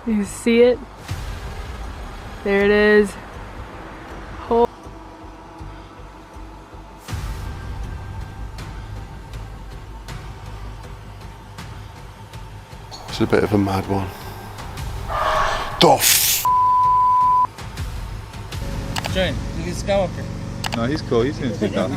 You see it? There it is. Oh. It's a bit of a mad one. The Jane, did he go up here? No, he's cool. He's going to sit down.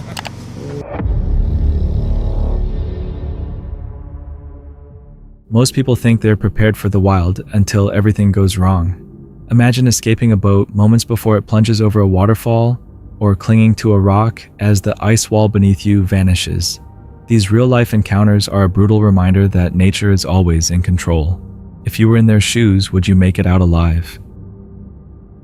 Most people think they're prepared for the wild until everything goes wrong. Imagine escaping a boat moments before it plunges over a waterfall, or clinging to a rock as the ice wall beneath you vanishes. These real-life encounters are a brutal reminder that nature is always in control. If you were in their shoes, would you make it out alive?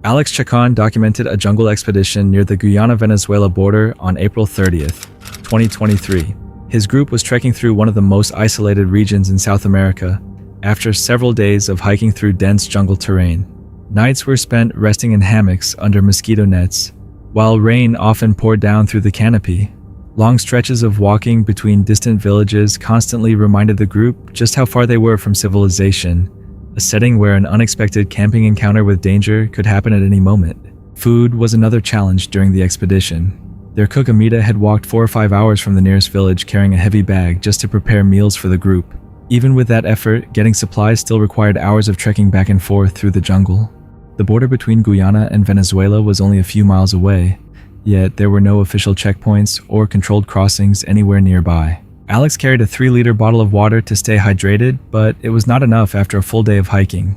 Alex Chacon documented a jungle expedition near the Guyana-Venezuela border on April 30th, 2023. His group was trekking through one of the most isolated regions in South America after several days of hiking through dense jungle terrain. Nights were spent resting in hammocks under mosquito nets, while rain often poured down through the canopy. Long stretches of walking between distant villages constantly reminded the group just how far they were from civilization, a setting where an unexpected camping encounter with danger could happen at any moment. Food was another challenge during the expedition. Their cook Amita had walked 4 or 5 hours from the nearest village carrying a heavy bag just to prepare meals for the group. Even with that effort, getting supplies still required hours of trekking back and forth through the jungle. The border between Guyana and Venezuela was only a few miles away, yet there were no official checkpoints or controlled crossings anywhere nearby. Alex carried a 3-liter bottle of water to stay hydrated, but it was not enough after a full day of hiking.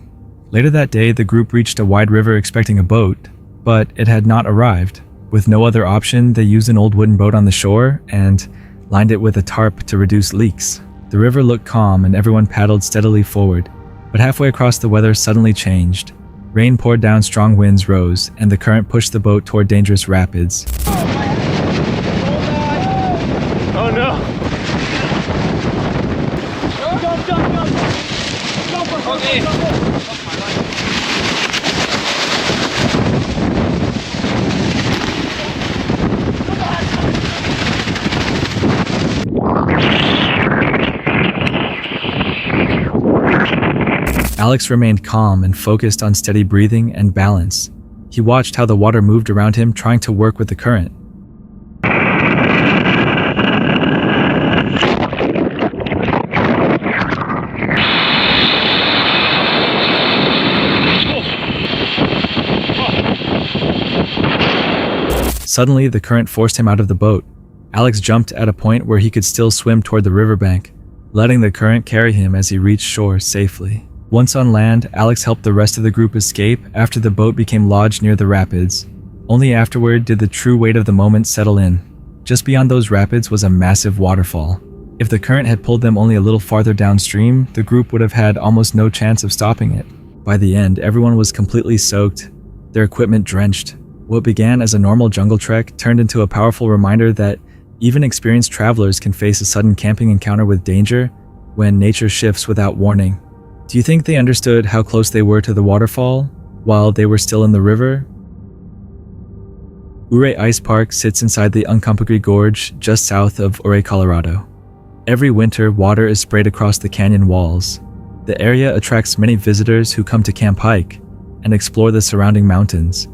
Later that day, the group reached a wide river expecting a boat, but it had not arrived. With no other option, they used an old wooden boat on the shore and lined it with a tarp to reduce leaks. The river looked calm and everyone paddled steadily forward, but halfway across the weather suddenly changed. Rain poured down, strong winds rose, and the current pushed the boat toward dangerous rapids. Oh no! Alex remained calm and focused on steady breathing and balance. He watched how the water moved around him, trying to work with the current. Suddenly, the current forced him out of the boat. Alex jumped at a point where he could still swim toward the riverbank, letting the current carry him as he reached shore safely. Once on land, Alex helped the rest of the group escape after the boat became lodged near the rapids. Only afterward did the true weight of the moment settle in. Just beyond those rapids was a massive waterfall. If the current had pulled them only a little farther downstream, the group would have had almost no chance of stopping it. By the end, everyone was completely soaked, their equipment drenched. What began as a normal jungle trek turned into a powerful reminder that even experienced travelers can face a sudden camping encounter with danger when nature shifts without warning. Do you think they understood how close they were to the waterfall while they were still in the river? Ouray Ice Park sits inside the Uncompahgre Gorge just south of Ouray, Colorado. Every winter, water is sprayed across the canyon walls. The area attracts many visitors who come to camp hike and explore the surrounding mountains.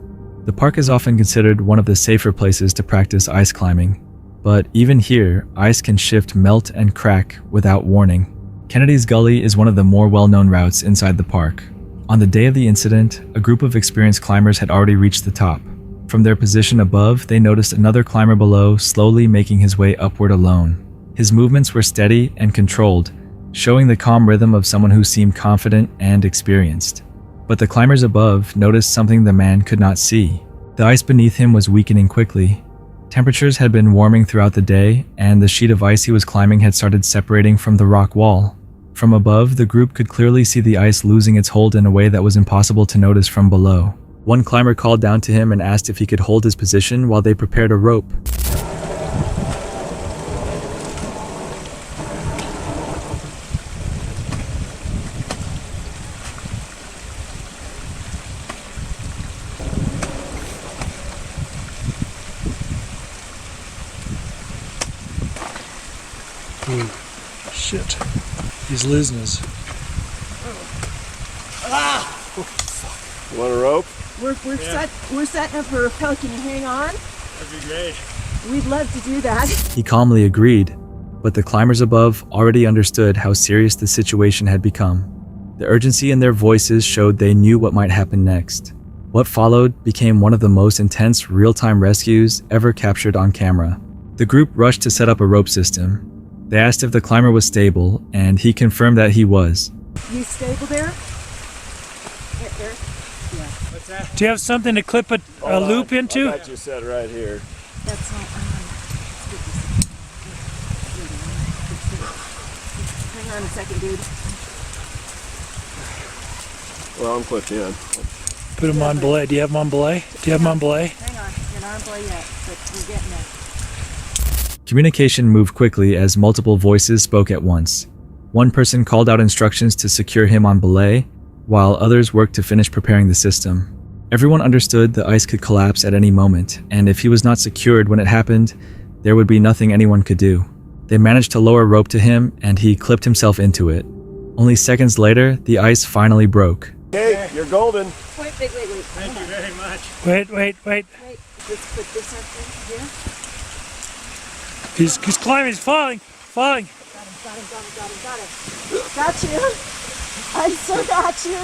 The park is often considered one of the safer places to practice ice climbing. But even here, ice can shift, melt, and crack without warning. Kennedy's Gully is one of the more well-known routes inside the park. On the day of the incident, a group of experienced climbers had already reached the top. From their position above, they noticed another climber below slowly making his way upward alone. His movements were steady and controlled, showing the calm rhythm of someone who seemed confident and experienced. But the climbers above noticed something the man could not see. The ice beneath him was weakening quickly. Temperatures had been warming throughout the day, and the sheet of ice he was climbing had started separating from the rock wall. From above, the group could clearly see the ice losing its hold in a way that was impossible to notice from below. One climber called down to him and asked if he could hold his position while they prepared a rope. Shit. He's losing his. You want a rope? We're setting up for rappel. Can you hang on? That'd be great. We'd love to do that. He calmly agreed, but the climbers above already understood how serious the situation had become. The urgency in their voices showed they knew what might happen next. What followed became one of the most intense real-time rescues ever captured on camera. The group rushed to set up a rope system. They asked if the climber was stable, and he confirmed that he was. You stable there? There. Yeah. What's that? Do you have something to clip a loop into? I got you set right here. That's not. Hang on a second, dude. Well, I'm clipped in. Put them on belay. Do you have them on belay? Do you have them on belay? Hang on. You're not on play yet, but we're getting there. Communication moved quickly as multiple voices spoke at once. One person called out instructions to secure him on belay, while others worked to finish preparing the system. Everyone understood the ice could collapse at any moment, and if he was not secured when it happened, there would be nothing anyone could do. They managed to lower rope to him, and he clipped himself into it. Only seconds later, the ice finally broke. Okay, you're golden. Wait. Thank you very much. Wait. Wait. Let's put this up here. He's climbing. He's falling. Got him. Got you. I so got you.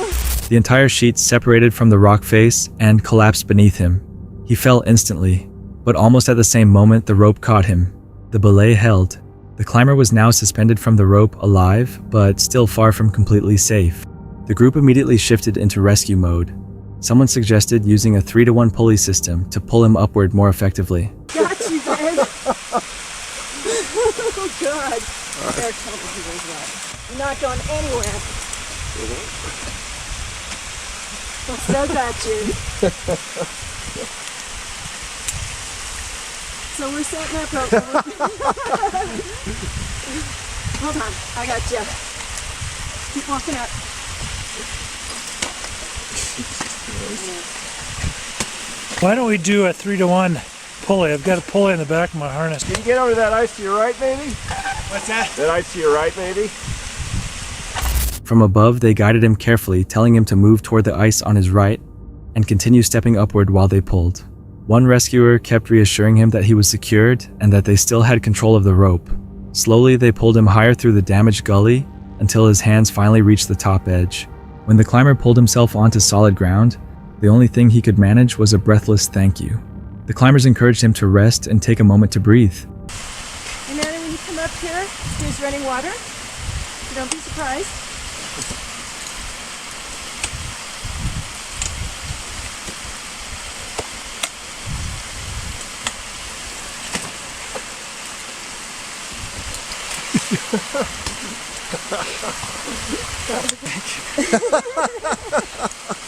The entire sheet separated from the rock face and collapsed beneath him. He fell instantly, but almost at the same moment the rope caught him. The belay held. The climber was now suspended from the rope, alive, but still far from completely safe. The group immediately shifted into rescue mode. Someone suggested using a 3-to-1 pulley system to pull him upward more effectively. Got you, babe. Oh, God. There, tell me who was that. You're not going anywhere. I still got you. So we're setting up rope. Hold on, I got you. Keep walking up. Why don't we do a 3-to-1 pulley? I've got a pulley in the back of my harness. Can you get over to that ice to your right, maybe? What's that? That ice to your right, maybe? From above, they guided him carefully, telling him to move toward the ice on his right and continue stepping upward while they pulled. One rescuer kept reassuring him that he was secured and that they still had control of the rope. Slowly, they pulled him higher through the damaged gully until his hands finally reached the top edge. When the climber pulled himself onto solid ground, the only thing he could manage was a breathless thank you. The climbers encouraged him to rest and take a moment to breathe. And then when you come up here, there's running water. So don't be surprised.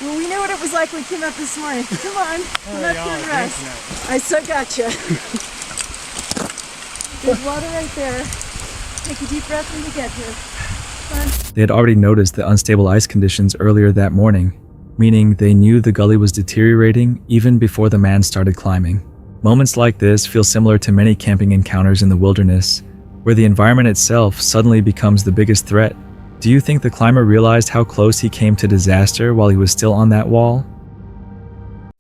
Well, we knew what it was like when we came up this morning. Come on, come up here and rest. I so got you. There's water right there. Take a deep breath when you get here. Come on. They had already noticed the unstable ice conditions earlier that morning, meaning they knew the gully was deteriorating even before the man started climbing. Moments like this feel similar to many camping encounters in the wilderness, where the environment itself suddenly becomes the biggest threat. Do you think the climber realized how close he came to disaster while he was still on that wall?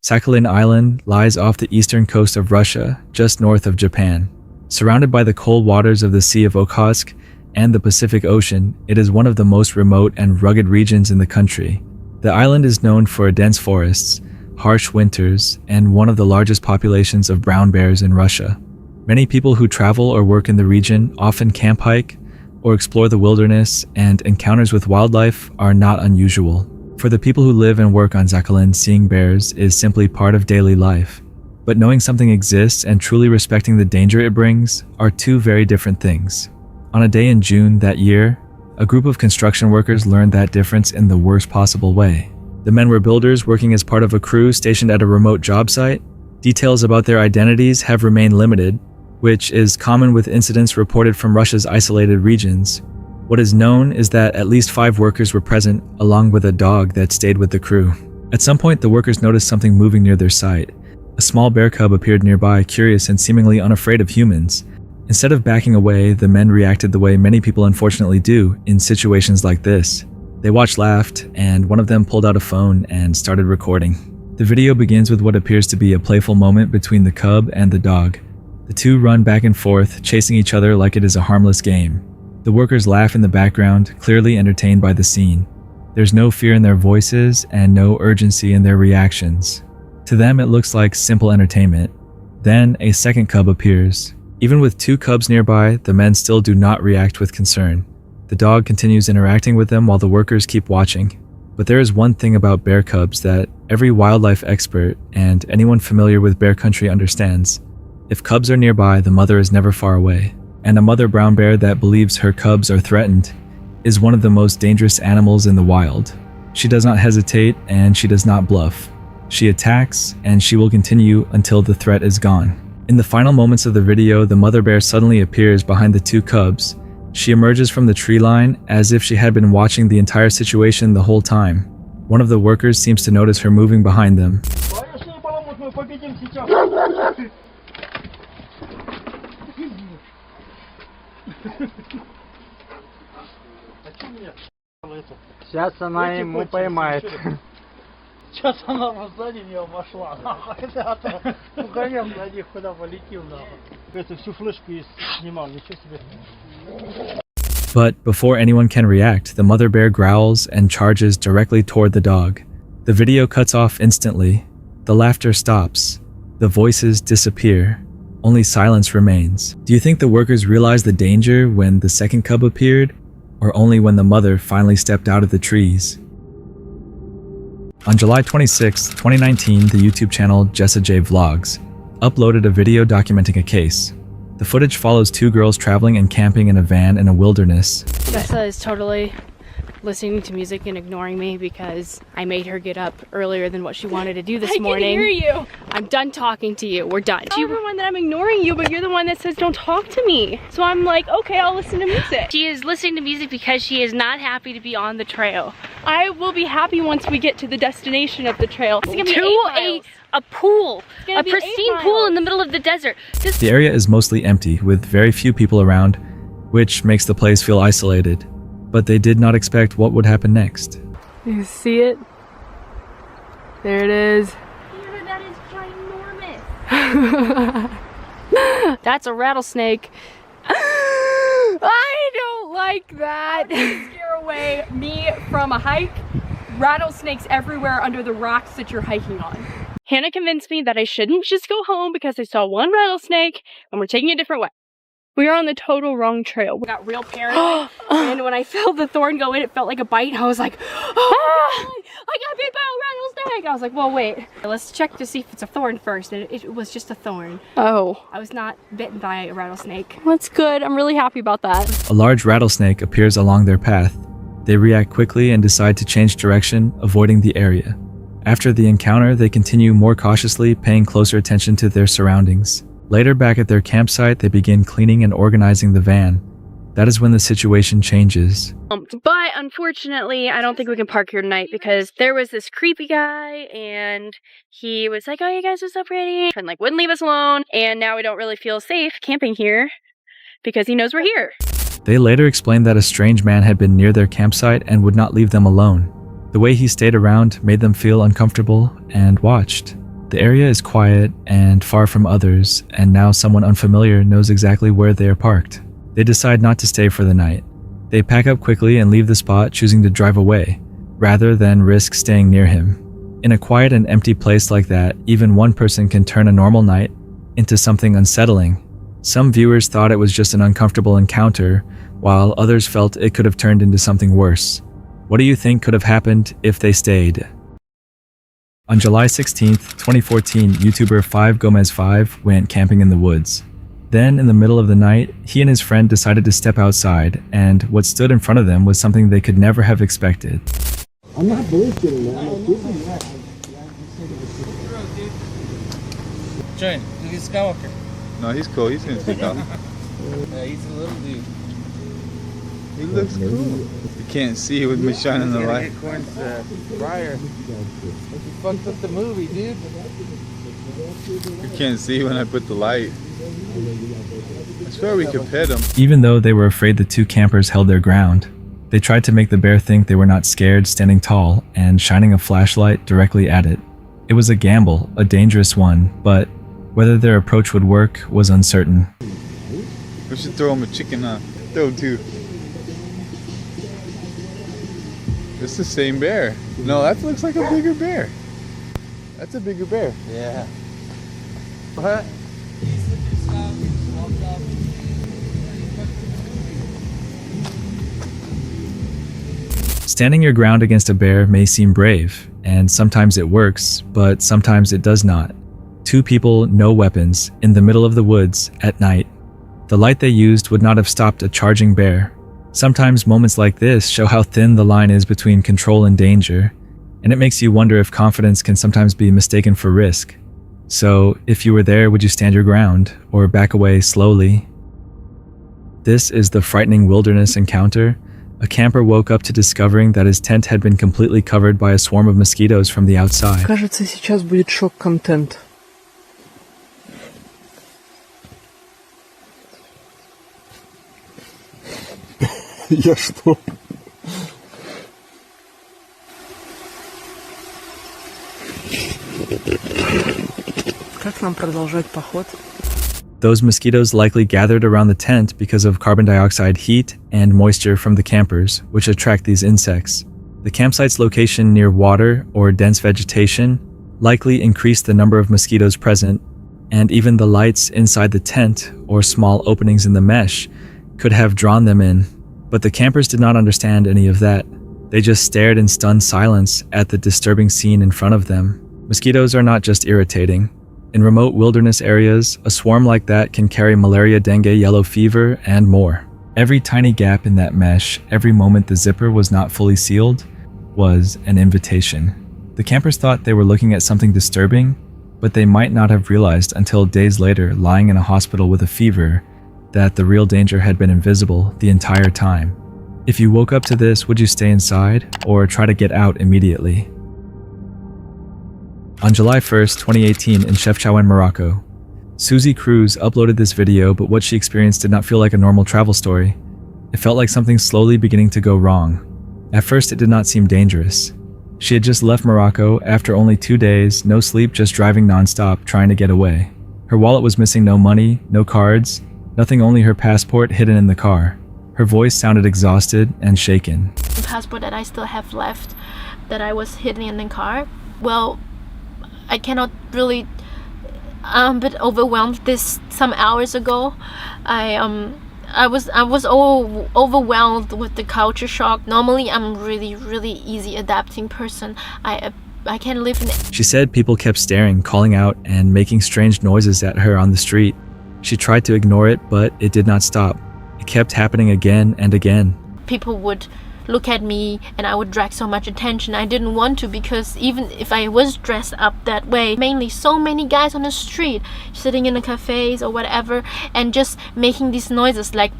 Sakhalin Island lies off the eastern coast of Russia, just north of Japan. Surrounded by the cold waters of the Sea of Okhotsk and the Pacific Ocean, it is one of the most remote and rugged regions in the country. The island is known for dense forests, harsh winters, and one of the largest populations of brown bears in Russia. Many people who travel or work in the region often camp hike or explore the wilderness, and encounters with wildlife are not unusual. For the people who live and work on Sakhalin, seeing bears is simply part of daily life. But knowing something exists and truly respecting the danger it brings are two very different things. On a day in June that year, a group of construction workers learned that difference in the worst possible way. The men were builders working as part of a crew stationed at a remote job site. Details about their identities have remained limited, which is common with incidents reported from Russia's isolated regions. What is known is that at least 5 workers were present, along with a dog that stayed with the crew. At some point, the workers noticed something moving near their site. A small bear cub appeared nearby, curious and seemingly unafraid of humans. Instead of backing away, the men reacted the way many people unfortunately do in situations like this. They watched, laughed, and one of them pulled out a phone and started recording. The video begins with what appears to be a playful moment between the cub and the dog. The two run back and forth, chasing each other like it is a harmless game. The workers laugh in the background, clearly entertained by the scene. There's no fear in their voices and no urgency in their reactions. To them, it looks like simple entertainment. Then, a second cub appears. Even with two cubs nearby, the men still do not react with concern. The dog continues interacting with them while the workers keep watching. But there is one thing about bear cubs that every wildlife expert and anyone familiar with bear country understands. If cubs are nearby, the mother is never far away. And a mother brown bear that believes her cubs are threatened is one of the most dangerous animals in the wild. She does not hesitate and she does not bluff. She attacks and she will continue until the threat is gone. In the final moments of the video, the mother bear suddenly appears behind the two cubs. She emerges from the tree line as if she had been watching the entire situation the whole time. One of the workers seems to notice her moving behind them. Сейчас она ему поймает. Сейчас она сзади него пошла, нахуй, ребята. Угонем на них, куда полетим, нахуй. Это всю флешку снимал, ничего себе. But before anyone can react, the mother bear growls and charges directly toward the dog. The video cuts off instantly. The laughter stops. The voices disappear. Only silence remains. Do you think the workers realized the danger when the second cub appeared, or only when the mother finally stepped out of the trees? On July 26, 2019, the YouTube channel Jessa J Vlogs uploaded a video documenting a case. The footage follows two girls traveling and camping in a van in a wilderness. Jessa is totally listening to music and ignoring me because I made her get up earlier than what she wanted to do this morning. I can hear you. I'm done talking to you. We're done. You're the one that I'm ignoring you, but you're the one that says don't talk to me. So I'm like, okay, I'll listen to music. She is listening to music because she is not happy to be on the trail. I will be happy once we get to the destination of the trail. It's gonna be a pool, a pristine pool in the middle of the desert. The area is mostly empty, with very few people around, which makes the place feel isolated. But they did not expect what would happen next. You see it? There it is. Peter, that is ginormous. That's a rattlesnake. I don't like that. Scare away me from a hike. Rattlesnakes everywhere under the rocks that you're hiking on. Hannah convinced me that I shouldn't just go home because I saw one rattlesnake and we're taking a different way. We are on the total wrong trail. We got real paranoid, and when I felt the thorn go in, it felt like a bite. I was like, oh, I got bit by a rattlesnake. I was like, well, wait. Let's check to see if it's a thorn first. And it was just a thorn. Oh. I was not bitten by a rattlesnake. That's good. I'm really happy about that. A large rattlesnake appears along their path. They react quickly and decide to change direction, avoiding the area. After the encounter, they continue more cautiously, paying closer attention to their surroundings. Later, back at their campsite, they begin cleaning and organizing the van. That is when the situation changes. But unfortunately, I don't think we can park here tonight because there was this creepy guy and he was like, oh, you guys are so pretty, and like wouldn't leave us alone. And now we don't really feel safe camping here because he knows we're here. They later explained that a strange man had been near their campsite and would not leave them alone. The way he stayed around made them feel uncomfortable and watched. The area is quiet and far from others, and now someone unfamiliar knows exactly where they are parked. They decide not to stay for the night. They pack up quickly and leave the spot, choosing to drive away, rather than risk staying near him. In a quiet and empty place like that, even one person can turn a normal night into something unsettling. Some viewers thought it was just an uncomfortable encounter, while others felt it could have turned into something worse. What do you think could have happened if they stayed? On July 16, 2014, YouTuber 5Gomez5 went camping in the woods. Then, in the middle of the night, he and his friend decided to step outside, and what stood in front of them was something they could never have expected. I'm not bullshitting, man. Join, look at Skywalker. No, he's cool. He's gonna stick out. Yeah, he's a little dude. He looks cool. You can't see with me shining the light. Briar. You fucked up the movie, dude. You can't see when I put the light. I swear we could pet him. Even though they were afraid, the two campers held their ground. They tried to make the bear think they were not scared, standing tall and shining a flashlight directly at it. It was a gamble, a dangerous one, but whether their approach would work was uncertain. We should throw him a chicken, throw two. It's the same bear. No, that looks like a bigger bear. That's a bigger bear. Yeah. What? Standing your ground against a bear may seem brave, and sometimes it works, but sometimes it does not. Two people, no weapons, in the middle of the woods at night. The light they used would not have stopped a charging bear. Sometimes moments like this show how thin the line is between control and danger, and it makes you wonder if confidence can sometimes be mistaken for risk. So, if you were there, would you stand your ground, or back away slowly? This is the frightening wilderness encounter. A camper woke up to discovering that his tent had been completely covered by a swarm of mosquitoes from the outside. Кажется, сейчас будет шок-контент. Я что? Как нам продолжать поход? Those mosquitoes likely gathered around the tent because of carbon dioxide heat and moisture from the campers, which attract these insects. The campsite's location near water or dense vegetation likely increased the number of mosquitoes present, and even the lights inside the tent or small openings in the mesh could have drawn them in. But the campers did not understand any of that. They just stared in stunned silence at the disturbing scene in front of them. Mosquitoes are not just irritating. In remote wilderness areas, a swarm like that can carry malaria, dengue, yellow fever, and more. Every tiny gap in that mesh, every moment the zipper was not fully sealed, was an invitation. The campers thought they were looking at something disturbing, but they might not have realized until days later, lying in a hospital with a fever, that the real danger had been invisible the entire time. If you woke up to this, would you stay inside or try to get out immediately? On July 1st, 2018 in Chefchaouen, Morocco, Susie Cruz uploaded this video, but what she experienced did not feel like a normal travel story. It felt like something slowly beginning to go wrong. At first, it did not seem dangerous. She had just left Morocco after only 2 days, no sleep, just driving nonstop, trying to get away. Her wallet was missing, no money, no cards, nothing, only her passport hidden in the car. Her voice sounded exhausted and shaken. The passport that I still have left, that I was hidden in the car, well, I cannot really. I'm a bit overwhelmed. This some hours ago, I was overwhelmed with the culture shock. Normally, I'm really easy adapting person. I can live in. She said people kept staring, calling out, and making strange noises at her on the street. She tried to ignore it, but it did not stop. It kept happening again and again. People would look at me and I would drag so much attention. I didn't want to, because even if I was dressed up that way, mainly so many guys on the street sitting in the cafes or whatever and just making these noises like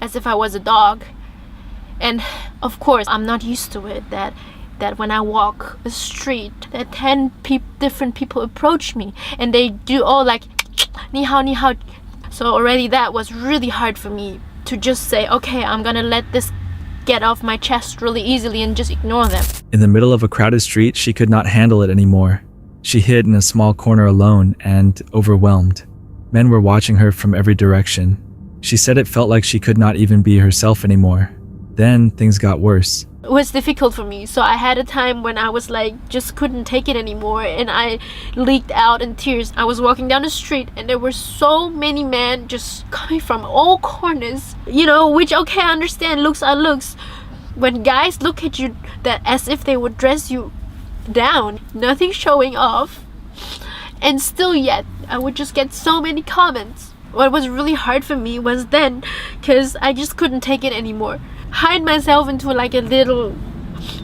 as if I was a dog. And of course I'm not used to it, that when I walk the street that 10 different people approach me and they do all like ni hao ni hao. So already that was really hard for me to just say, okay, I'm gonna let this get off my chest really easily and just ignore them. In the middle of a crowded street, she could not handle it anymore. She hid in a small corner alone and overwhelmed. Men were watching her from every direction. She said it felt like she could not even be herself anymore. Then things got worse. It was difficult for me, so I had a time when I was like, just couldn't take it anymore, and I leaked out in tears. I was walking down the street and there were so many men just coming from all corners, you know, which, okay, I understand, looks are looks. When guys look at you that as if they would dress you down, nothing showing off, and still yet I would just get so many comments. What was really hard for me was then, because I just couldn't take it anymore. Hide myself into like a little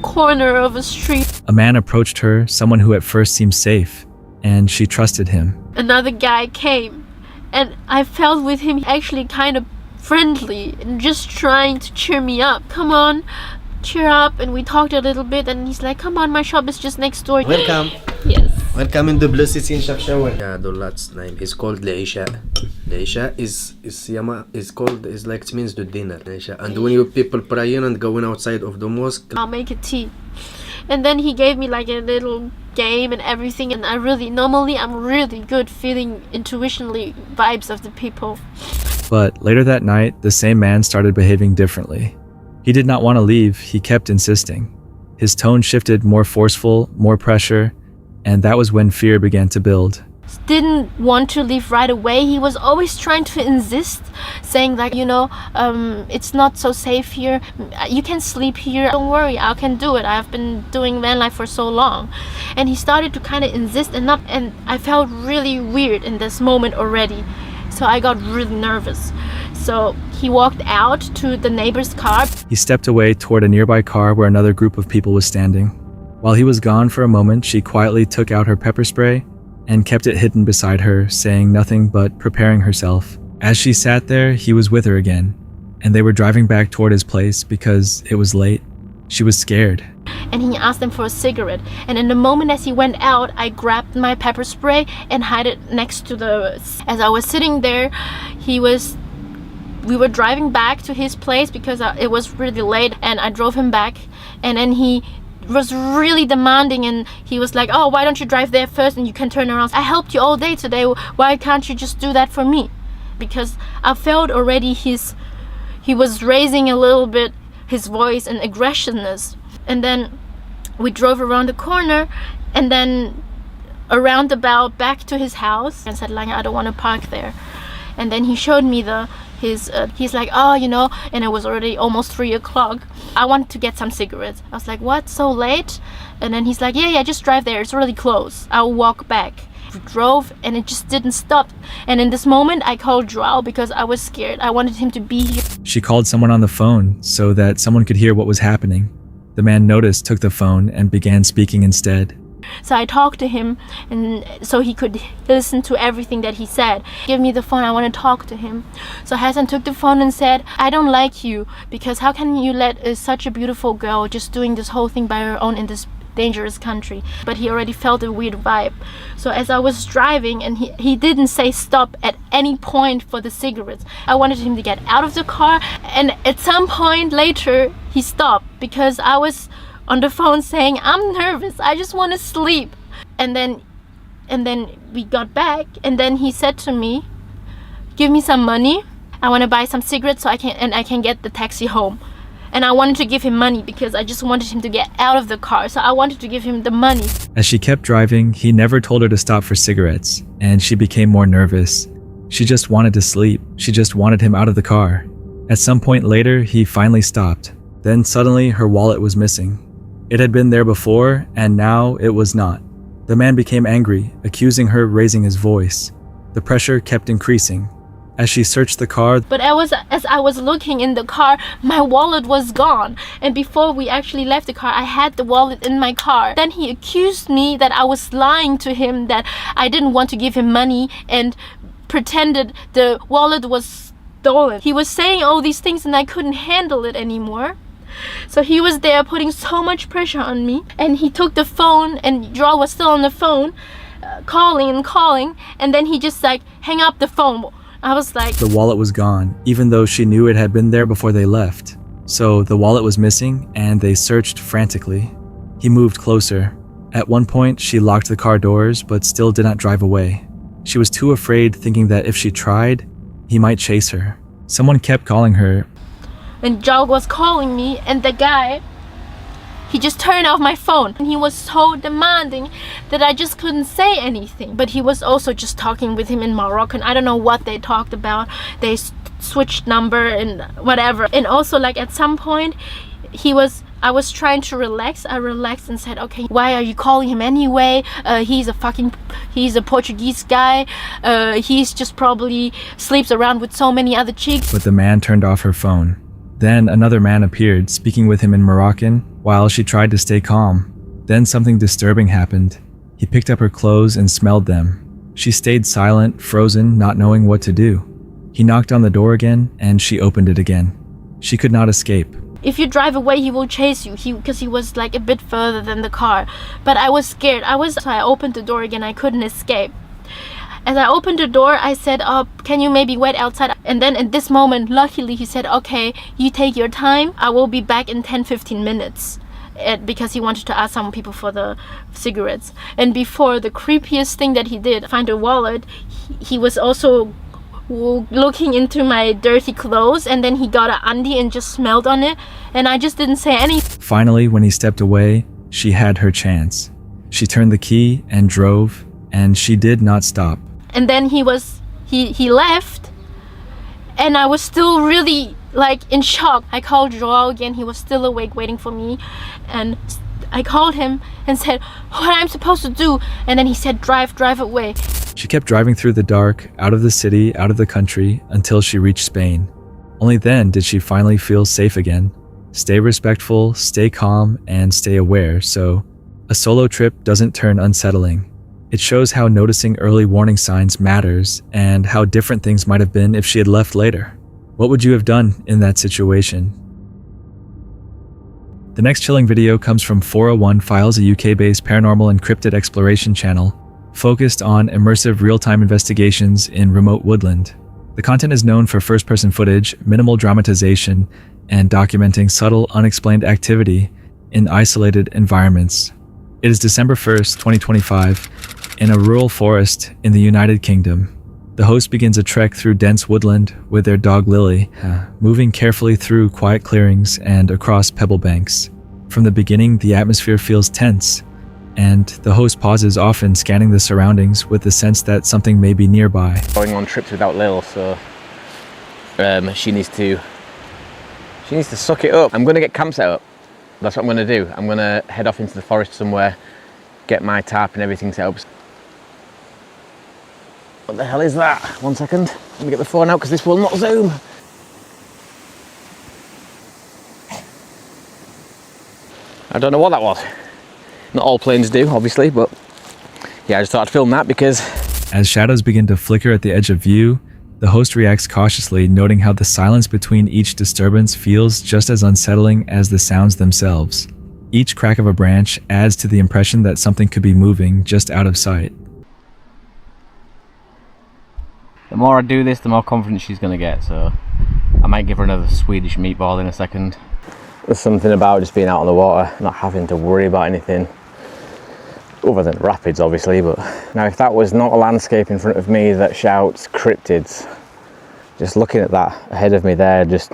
corner of a street. A man approached her, someone who at first seemed safe, and she trusted him. Another guy came and I felt with him actually kind of friendly and just trying to cheer me up. Come on, cheer up. And we talked a little bit and he's like, come on, my shop is just next door. Welcome. Yes. Welcome in the Blue City in Shafshawa. Yeah, Dolat's name. He's called Leisha. Leisha is like it means the dinner. Leisha. And when you people praying and going outside of the mosque, I'll make a tea. And then he gave me like a little game and everything, and normally I'm really good feeling intuitionally vibes of the people. But later that night, the same man started behaving differently. He did not want to leave, he kept insisting. His tone shifted, more forceful, more pressure, and that was when fear began to build. Didn't want to leave right away. He was always trying to insist, saying like, it's not so safe here. You can sleep here. Don't worry, I can do it. I've been doing van life for so long. And he started to kind of insist and I felt really weird in this moment already. So I got really nervous. So he walked out to the neighbor's car. He stepped away toward a nearby car where another group of people was standing. While he was gone for a moment, she quietly took out her pepper spray and kept it hidden beside her, saying nothing but preparing herself. As she sat there, he was with her again, and they were driving back toward his place because it was late. She was scared. And he asked them for a cigarette. And in the moment as he went out, I grabbed my pepper spray and hid it next to as I was sitting there, we were driving back to his place because it was really late, and I drove him back, and then he was really demanding, and he was like, oh, why don't you drive there first and you can turn around. I helped you all day today, why can't you just do that for me? Because I felt already he was raising a little bit his voice and aggressiveness. And then we drove around the corner and then around about back to his house and said like, I don't want to park there. And then he showed me he's like, oh, and it was already almost 3 o'clock. I wanted to get some cigarettes. I was like, what, so late? And then he's like, yeah, just drive there. It's really close. I'll walk back. We drove and it just didn't stop. And in this moment, I called Joao because I was scared. I wanted him to be here. She called someone on the phone so that someone could hear what was happening. The man noticed, took the phone, and began speaking instead. So I talked to him, and so he could listen to everything that he said. Give me the phone, I want to talk to him. So Hassan took the phone and said, I don't like you, because how can you let such a beautiful girl just doing this whole thing by her own in this dangerous country? But he already felt a weird vibe. So as I was driving, and he didn't say stop at any point for the cigarettes. I wanted him to get out of the car, and at some point later he stopped because I was on the phone saying, I'm nervous, I just want to sleep. And then we got back, and then he said to me, give me some money, I want to buy some cigarettes so I can get the taxi home. And I wanted to give him money because I just wanted him to get out of the car, so I wanted to give him the money. As she kept driving, he never told her to stop for cigarettes, and she became more nervous. She just wanted to sleep. She just wanted him out of the car. At some point later, he finally stopped. Then suddenly, her wallet was missing. It had been there before, and now it was not. The man became angry, accusing her, raising his voice. The pressure kept increasing. As she searched the car, but as I was looking in the car, my wallet was gone. And before we actually left the car, I had the wallet in my car. Then he accused me that I was lying to him, that I didn't want to give him money, and pretended the wallet was stolen. He was saying all these things and I couldn't handle it anymore. So he was there putting so much pressure on me, and he took the phone, and Joao was still on the phone, calling and calling, and then he just like hang up the phone. I was like, the wallet was gone, even though she knew it had been there before they left. So the wallet was missing, and they searched frantically. He moved closer. At one point, she locked the car doors, but still did not drive away. She was too afraid, thinking that if she tried, he might chase her. Someone kept calling her, and Joao was calling me, and the guy, he just turned off my phone. And he was so demanding that I just couldn't say anything. But he was also just talking with him in Moroccan. I don't know what they talked about. They switched number and whatever. And also like at some point, I was trying to relax. I relaxed and said, okay, why are you calling him anyway? He's a Portuguese guy. He's just probably sleeps around with so many other chicks. But the man turned off her phone. Then another man appeared, speaking with him in Moroccan, while she tried to stay calm. Then something disturbing happened. He picked up her clothes and smelled them. She stayed silent, frozen, not knowing what to do. He knocked on the door again, and she opened it again. She could not escape. if you drive away, he will chase you. Because he was like a bit further than the car. But I was scared. So I opened the door again. I couldn't escape. As I opened the door, I said, "Oh, can you maybe wait outside?" And then at this moment, luckily, he said, "Okay, you take your time. I will be back in 10-15 minutes." Because he wanted to ask some people for the cigarettes. And before, the creepiest thing that he did, find a wallet, he was also looking into my dirty clothes, and then he got an undie and just smelled on it, and I just didn't say anything. Finally, when he stepped away, she had her chance. She turned the key and drove, and she did not stop. And then he left, and I was still really like in shock. I called Joao again. He was still awake waiting for me, and I called him and said what I'm supposed to do, and then he said drive away. She kept driving through the dark, out of the city, out of the country, until she reached Spain. Only then did she finally feel safe again. Stay respectful, stay calm, and stay aware, so a solo trip doesn't turn unsettling. It shows how noticing early warning signs matters, and how different things might have been if she had left later. What would you have done in that situation? The next chilling video comes from 401 Files, a UK-based paranormal and cryptid exploration channel focused on immersive real-time investigations in remote Woodland. The content is known for first-person footage, minimal dramatization, and documenting subtle, unexplained activity in isolated environments. It is December 1st, 2025, in a rural forest in the United Kingdom. The host begins a trek through dense woodland with their dog Lily, moving carefully through quiet clearings and across pebble banks. From the beginning, the atmosphere feels tense, and the host pauses often, scanning the surroundings with the sense that something may be nearby. Going on trips without Lil, so she needs to suck it up. I'm going to get camp set up. That's what I'm going to do. I'm going to head off into the forest somewhere, get my tarp and everything set up. What the hell is that? 1 second. Let me get the phone out because this will not zoom. I don't know what that was. Not all planes do, obviously, but yeah, I just thought I'd film that because... As shadows begin to flicker at the edge of view, the host reacts cautiously, noting how the silence between each disturbance feels just as unsettling as the sounds themselves. Each crack of a branch adds to the impression that something could be moving just out of sight. The more I do this, the more confident she's going to get, so I might give her another Swedish meatball in a second. There's something about just being out on the water, not having to worry about anything, other than rapids obviously. But now if that was not a landscape in front of me that shouts cryptids, just looking at that ahead of me there, just,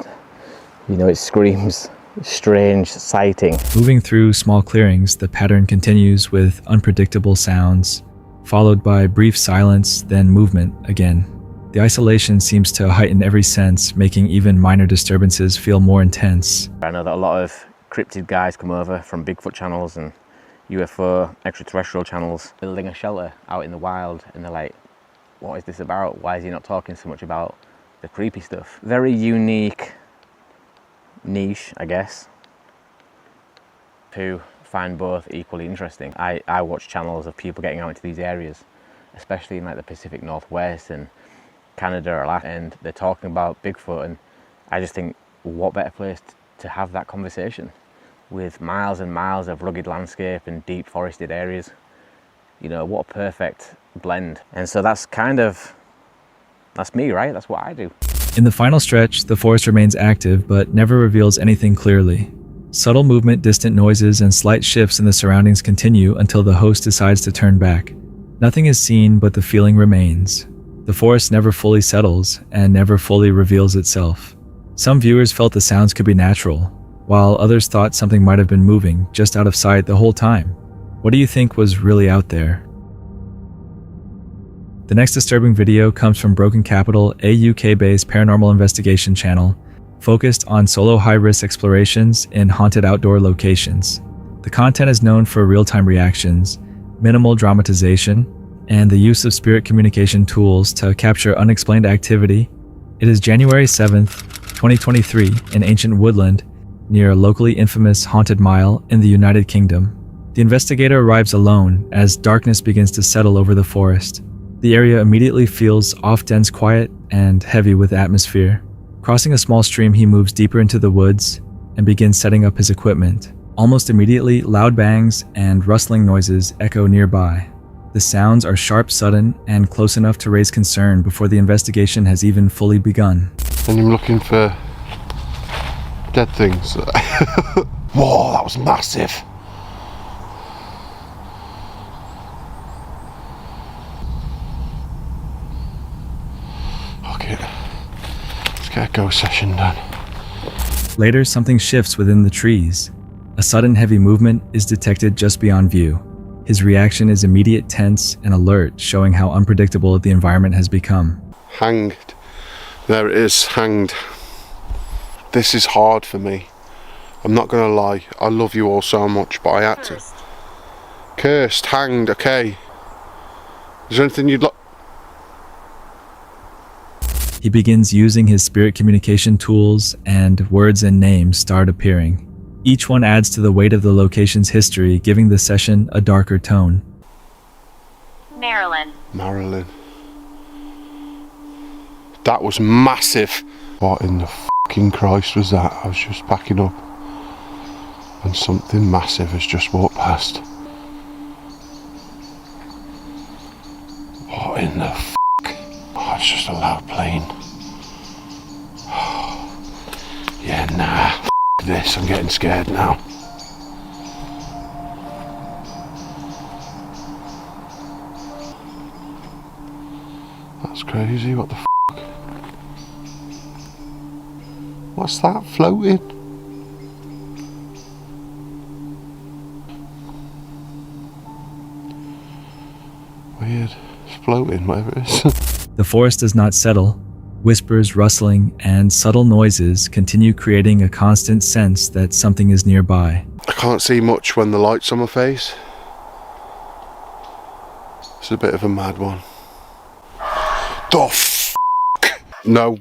you know, it screams strange sighting. Moving through small clearings, the pattern continues with unpredictable sounds, followed by brief silence, then movement again. The isolation seems to heighten every sense, making even minor disturbances feel more intense. I know that a lot of cryptid guys come over from Bigfoot channels and UFO extraterrestrial channels, building a shelter out in the wild, and they're like, what is this about? Why is he not talking so much about the creepy stuff? Very unique niche, I guess, who find both equally interesting. I watch channels of people getting out into these areas, especially in like the Pacific Northwest and Canada, and they're talking about Bigfoot, and I just think, what better place to have that conversation with miles and miles of rugged landscape and deep forested areas. You know, what a perfect blend. And so that's me, right? That's what I do. In the final stretch, the forest remains active but never reveals anything clearly. Subtle movement, distant noises, and slight shifts in the surroundings continue until the host decides to turn back. Nothing is seen, but the feeling remains. The forest never fully settles and never fully reveals itself. Some viewers felt the sounds could be natural, while others thought something might have been moving just out of sight the whole time. What do you think was really out there? The next disturbing video comes from Broken Capital, a UK-based paranormal investigation channel focused on solo high-risk explorations in haunted outdoor locations. The content is known for real-time reactions, minimal dramatization, and the use of spirit communication tools to capture unexplained activity. It is January 7th, 2023 in ancient Woodland, near a locally infamous haunted mile in the United Kingdom. The investigator arrives alone as darkness begins to settle over the forest. The area immediately feels off-dense quiet and heavy with atmosphere. Crossing a small stream, he moves deeper into the woods and begins setting up his equipment. Almost immediately, loud bangs and rustling noises echo nearby. The sounds are sharp, sudden, and close enough to raise concern before the investigation has even fully begun. And I'm looking for dead things. Whoa, that was massive. Okay, let's get a go session done. Later, something shifts within the trees. A sudden heavy movement is detected just beyond view. His reaction is immediate, tense, and alert, showing how unpredictable the environment has become. Hanged. There it is, hanged. This is hard for me. I'm not gonna lie, I love you all so much, but I had to. Cursed, hanged, okay. Is there anything you'd like? He begins using his spirit communication tools, and words and names start appearing. Each one adds to the weight of the location's history, giving the session a darker tone. Marilyn. Marilyn. That was massive. What in the fucking Christ was that? I was just packing up and something massive has just walked past. What in the fuck? Oh, it's just a loud plane. Yeah, nah. This, I'm getting scared now. That's crazy, what the f***? What's that floating? Weird, it's floating, whatever it is. The forest does not settle. Whispers, rustling, and subtle noises continue creating a constant sense that something is nearby. I can't see much when the light's on my face. It's a bit of a mad one. The f***? No.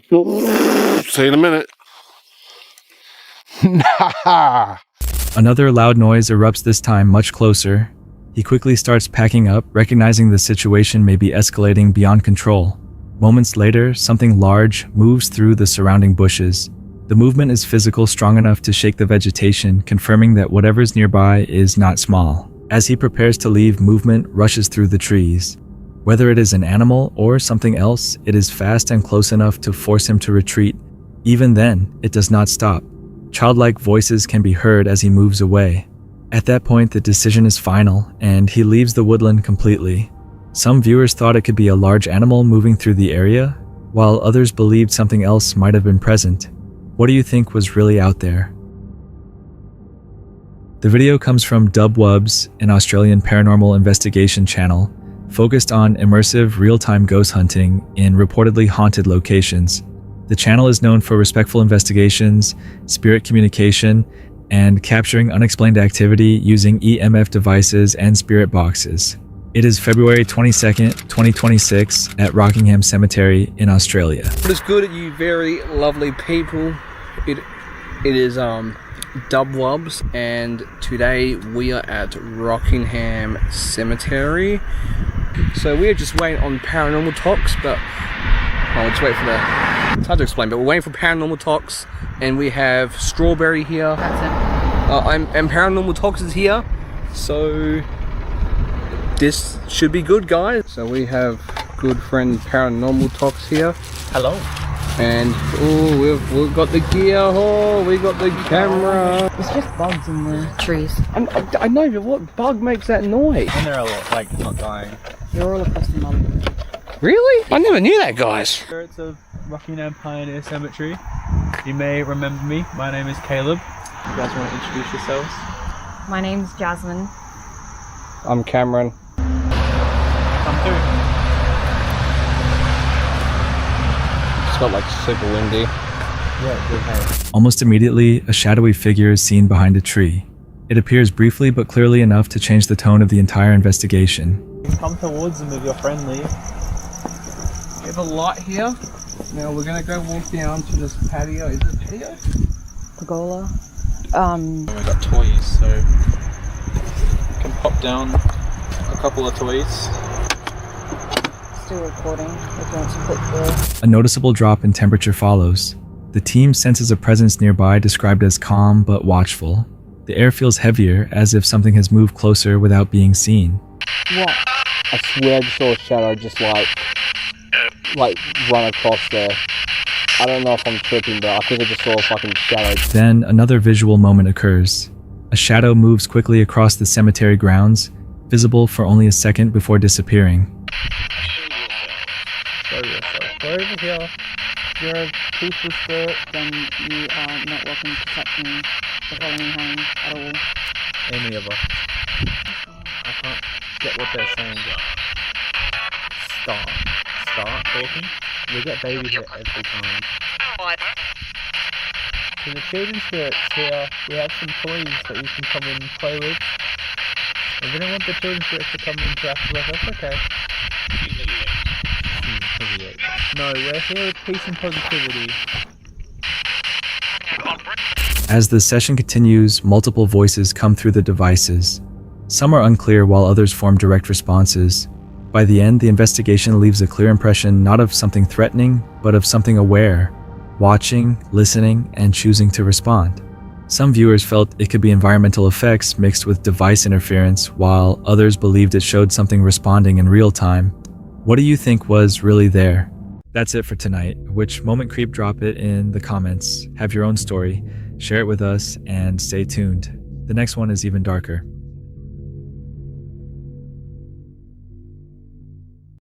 See you in a minute. Nah. Another loud noise erupts, this time much closer. He quickly starts packing up, recognizing the situation may be escalating beyond control. Moments later, something large moves through the surrounding bushes. The movement is physical, strong enough to shake the vegetation, confirming that whatever's nearby is not small. As he prepares to leave, movement rushes through the trees. Whether it is an animal or something else, it is fast and close enough to force him to retreat. Even then, it does not stop. Childlike voices can be heard as he moves away. At that point, the decision is final, and he leaves the woodland completely. Some viewers thought it could be a large animal moving through the area, while others believed something else might have been present. What do you think was really out there? The video comes from Dubwubs, an Australian paranormal investigation channel, focused on immersive, real-time ghost hunting in reportedly haunted locations. The channel is known for respectful investigations, spirit communication, and capturing unexplained activity using EMF devices and spirit boxes. It is February 22nd, 2026 at Rockingham Cemetery in Australia. What is good at you very lovely people? It is Dubwubs, and today we are at Rockingham Cemetery. So we are just waiting on paranormal talks, but I'll just wait for the... It's hard to explain, but we're waiting for paranormal talks, and we have Strawberry here. That's it. And paranormal talks is here, so this should be good, guys. So we have good friend Paranormal Talks here. Hello. And oh, we've got the gear. Oh, we got the camera. It's just bugs in the trees. I know, but what bug makes that noise? And they're all like not dying. They're all across the mountain. Really? I never knew that, guys. Spirits of Rockingham Pioneer Cemetery. You may remember me. My name is Caleb. You guys want to introduce yourselves? My name's Jasmine. I'm Cameron. Come through. It's got like super windy. Yeah, good hay. Almost immediately, a shadowy figure is seen behind a tree. It appears briefly but clearly enough to change the tone of the entire investigation. Come towards them if you're friendly. We have a light here. Now we're gonna go walk down to this patio. Is it patio? Pergola. We've got toys, so you can pop down a couple of toys. Still recording. We're going to put the... A noticeable drop in temperature follows. The team senses a presence nearby described as calm but watchful. The air feels heavier, as if something has moved closer without being seen. What? I swear I just saw a shadow just like run across there. I don't know if I'm tripping, but I think I just saw a fucking shadow. Then another visual moment occurs. A shadow moves quickly across the cemetery grounds, visible for only a second before disappearing. We're over here. You're a peaceful spirit, then you are not welcome to touch me or follow me home at all. Any of us. I can't get what they're saying yet. Start talking. We get baby hit every time. So the children's spirits here, we have some toys that you can come and play with. If you don't want the children's spirits to come and interact with us, that's okay. No, we're here with peace and positivity. As the session continues, multiple voices come through the devices. Some are unclear while others form direct responses. By the end, the investigation leaves a clear impression not of something threatening, but of something aware, watching, listening, and choosing to respond. Some viewers felt it could be environmental effects mixed with device interference, while others believed it showed something responding in real time. What do you think was really there? That's it for tonight. Which moment creep? Drop it in the comments. Have your own story, share it with us, and stay tuned. The next one is even darker.